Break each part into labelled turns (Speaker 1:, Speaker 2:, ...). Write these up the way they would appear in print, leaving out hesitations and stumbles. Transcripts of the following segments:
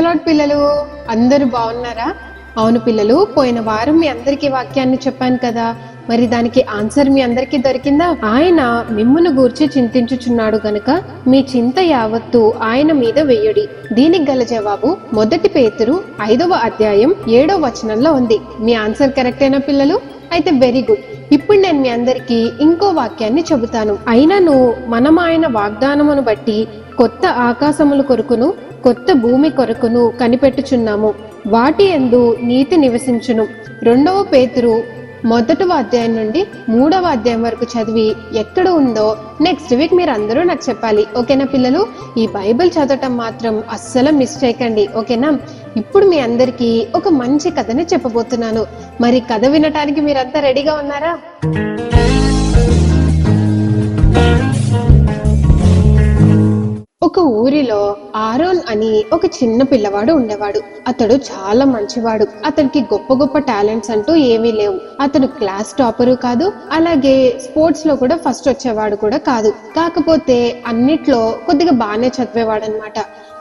Speaker 1: Lord పిల్లలు, అందరూ బాగున్నారా? అవును పిల్లలు, పోయిన వారం మీ అందరికీ వాక్యాన్ని చెప్పాను కదా, మరి దానికి ఆన్సర్ మీ అందరికీ దొరికిందా? ఆయన మిమ్మును గూర్చి చింతించుచున్నాడు గనుక మీ చింత యావత్తు ఆయన మీద వెయ్యుడి. దీనికి గల జవాబు 1 పేతురు 5వ అధ్యాయం 7వ వచనంలో ఉంది. మీ ఆన్సర్ కరెక్టేనా పిల్లలు? అయితే వెరీ గుడ్. ఇప్పుడు నేను మీ అందరికీ ఇంకో వాక్యాన్ని చెబుతాను. అయినను మనం ఆయన వాగ్దానమును బట్టి కొత్త ఆకాశముల కొరకును కొత్త భూమి కొరకును కనిపెట్టుచున్నాము, వాటి యందు నీతి నివసించును. 2వ పేతురు 1వ అధ్యాయం నుండి 3వ అధ్యాయం వరకు చదివి ఎక్కడ ఉందో నెక్స్ట్ వీక్ మీరు అందరూ నాకు చెప్పాలి. ఓకేనా పిల్లలు? ఈ బైబిల్ చదవటం మాత్రం అస్సలు మిస్ చేయకండి. ఓకేనా? ఇప్పుడు మీ అందరికీ ఒక మంచి కథని చెప్పబోతున్నాను. మరి కథ వినటానికి మీరంతా రెడీగా ఉన్నారా? ఒక ఊరిలో ఆరోన్ అని ఒక చిన్న పిల్లవాడు ఉండేవాడు. అతడు చాలా మంచివాడు. అతనికి గొప్ప గొప్ప టాలెంట్స్ అంటూ ఏమీ లేవు. అతడు క్లాస్ టాపరు కాదు, అలాగే స్పోర్ట్స్ లో కూడా ఫస్ట్ వచ్చేవాడు కూడా కాదు. కాకపోతే అన్నిట్లో కొద్దిగా బాగానే చదివేవాడు అనమాట.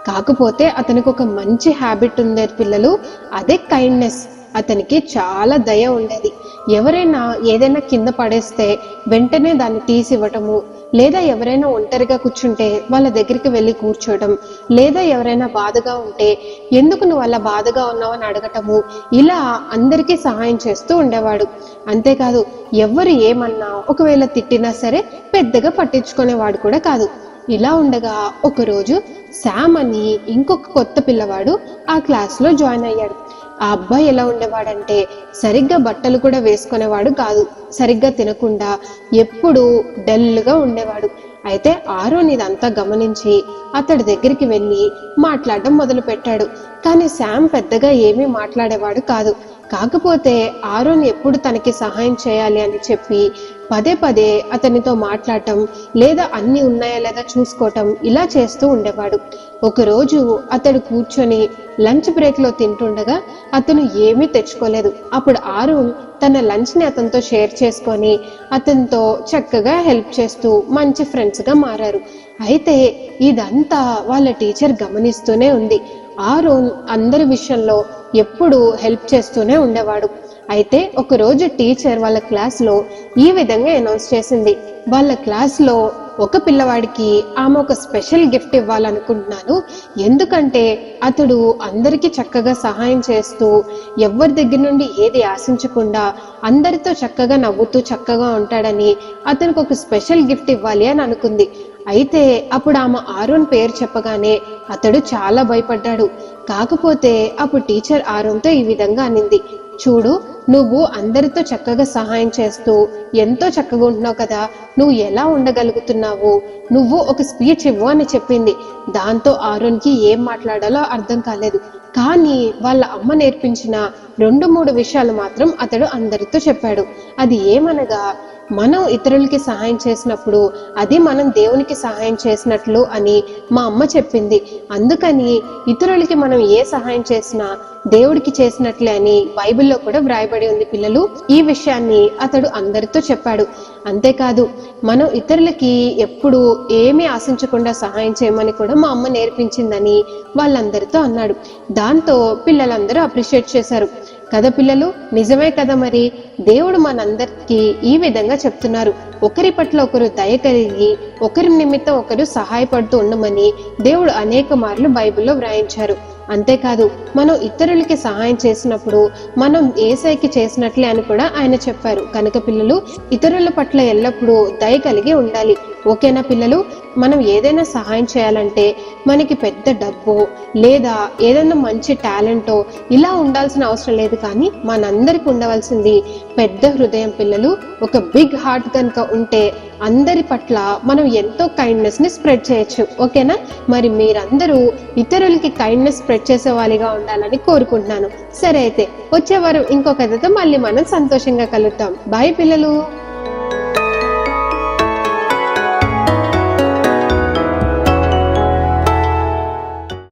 Speaker 1: కాకపోతే అతనికి ఒక మంచి హ్యాబిట్ ఉండేది పిల్లలు, అదే కైండ్నెస్. అతనికి చాలా దయ ఉండేది. ఎవరైనా ఏదైనా కింద పడేస్తే వెంటనే దాన్ని తీసివ్వటము, లేదా ఎవరైనా ఒంటరిగా కూర్చుంటే వాళ్ళ దగ్గరికి వెళ్ళి కూర్చోవడం, లేదా ఎవరైనా బాధగా ఉంటే ఎందుకు నువ్వు అలా బాధగా ఉన్నావు అని అడగటము, ఇలా అందరికీ సహాయం చేస్తూ ఉండేవాడు. అంతేకాదు, ఎవరు ఏమన్నా ఒకవేళ తిట్టినా సరే పెద్దగా పట్టించుకునేవాడు కూడా కాదు. ఇలా ఉండగా ఒకరోజు శామ్ అని ఇంకొక కొత్త పిల్లవాడు ఆ క్లాస్ లో జాయిన్ అయ్యాడు. ఆ అబ్బాయి ఎలా ఉండేవాడంటే సరిగ్గా బట్టలు కూడా వేసుకునేవాడు కాదు, సరిగ్గా తినకుండా ఎప్పుడు డల్ గా ఉండేవాడు. అయితే ఆరోన్ ఇదంతా గమనించి అతడి దగ్గరికి వెళ్ళి మాట్లాడడం మొదలు పెట్టాడు. కానీ శామ్ పెద్దగా ఏమీ మాట్లాడేవాడు కాదు. కాకపోతే ఆరోన్ ఎప్పుడు తనకి సహాయం చేయాలి అని చెప్పి పదే పదే అతనితో మాట్లాడటం, లేదా అన్ని ఉన్నాయా లేదా చూసుకోవటం, ఇలా చేస్తూ ఉండేవాడు. ఒకరోజు అతడు కూర్చొని లంచ్ బ్రేక్ లో తింటుండగా అతను ఏమీ తెచ్చుకోలేదు. అప్పుడు ఆరోన్ తన లంచ్ ని అతనితో షేర్ చేసుకొని అతనితో చక్కగా హెల్ప్ చేస్తూ మంచి ఫ్రెండ్స్ గా మారారు. అయితే ఇదంతా వాళ్ళ టీచర్ గమనిస్తూనే ఉంది. ఆరోన్ అందరి విషయంలో ఎప్పుడు హెల్ప్ చేస్తూనే ఉండేవాడు. అయితే ఒకరోజు టీచర్ వాళ్ళ క్లాస్ లో ఈ విధంగా అనౌన్స్ చేసింది, వాళ్ళ క్లాస్ లో ఒక పిల్లవాడికి ఆమె ఒక స్పెషల్ గిఫ్ట్ ఇవ్వాలనుకుంటున్నాను. ఎందుకంటే అతడు అందరికీ చక్కగా సహాయం చేస్తూ ఎవరి దగ్గర నుండి ఏది ఆశించకుండా అందరితో చక్కగా నవ్వుతూ చక్కగా ఉంటాడని అతనికి ఒక స్పెషల్ గిఫ్ట్ ఇవ్వాలి అని అనుకుంది. అయితే అప్పుడు ఆమె ఆరోన్ పేరు చెప్పగానే అతడు చాలా భయపడ్డాడు. కాకపోతే అప్పుడు టీచర్ ఆరోన్తో ఈ విధంగా అనింది, చూడు, నువ్వు అందరితో చక్కగా సహాయం చేస్తూ ఎంతో చక్కగా ఉంటున్నావు కదా, నువ్వు ఎలా ఉండగలుగుతున్నావు, నువ్వు ఒక స్పీచ్ ఇవ్వు అని చెప్పింది. దాంతో ఆరోన్కి ఏం మాట్లాడాలో అర్థం కాలేదు. కానీ వాళ్ళ అమ్మ నేర్పించిన 2-3 విషయాలు మాత్రం అతడు అందరితో చెప్పాడు. అది ఏమనగా, మనం ఇతరులకి సహాయం చేసినప్పుడు అది మనం దేవునికి సహాయం చేసినట్లు అని మా అమ్మ చెప్పింది. అందుకని ఇతరులకి మనం ఏ సహాయం చేసినా దేవుడికి చేసినట్లే అని బైబిల్లో కూడా వ్రాయబడి ఉంది పిల్లలు. ఈ విషయాన్ని అతడు అందరితో చెప్పాడు. అంతేకాదు, మనం ఇతరులకి ఎప్పుడు ఏమీ ఆశించకుండా సహాయం చేయమని కూడా మా అమ్మ నేర్పించిందని వాళ్ళందరితో అన్నాడు. దాంతో పిల్లలందరూ అప్రిషియేట్ చేశారు కదా పిల్లలు. నిజమే కదా, మరి దేవుడు మనందరికీ ఈ విధంగా చెప్తున్నారు, ఒకరి పట్ల ఒకరు దయ కలిగి ఒకరి నిమిత్తం ఒకరు సహాయపడుతూ ఉండమని దేవుడు అనేక మార్లు బైబిల్లో వ్రాయించారు. అంతేకాదు, మనం ఇతరులకి సహాయం చేసినప్పుడు మనం యేసయ్యకి చేసినట్లే అని కూడా ఆయన చెప్పారు. కనుక పిల్లలు, ఇతరుల పట్ల ఎల్లప్పుడూ దయ కలిగి ఉండాలి. ఓకేనా పిల్లలు? మనం ఏదైనా సహాయం చేయాలంటే మనకి పెద్ద డబ్బో లేదా ఏదైనా మంచి టాలెంటో ఇలా ఉండాల్సిన అవసరం లేదు. కానీ మనందరికి ఉండవలసింది పెద్ద హృదయం పిల్లలు. ఒక బిగ్ హార్ట్ కనుక ఉంటే అందరి పట్ల మనం ఎంతో కైండ్నెస్ ని స్ప్రెడ్ చేయొచ్చు. ఓకేనా? మరి మీరందరూ ఇతరులకి కైండ్నెస్ స్ప్రెడ్ చేసే వాళ్ళిగా ఉండాలని కోరుకుంటున్నాను. సరే, అయితే వచ్చే వారం ఇంకో కథతో మళ్ళీ మనం సంతోషంగా కలుద్దాం. బాయ్ పిల్లలు.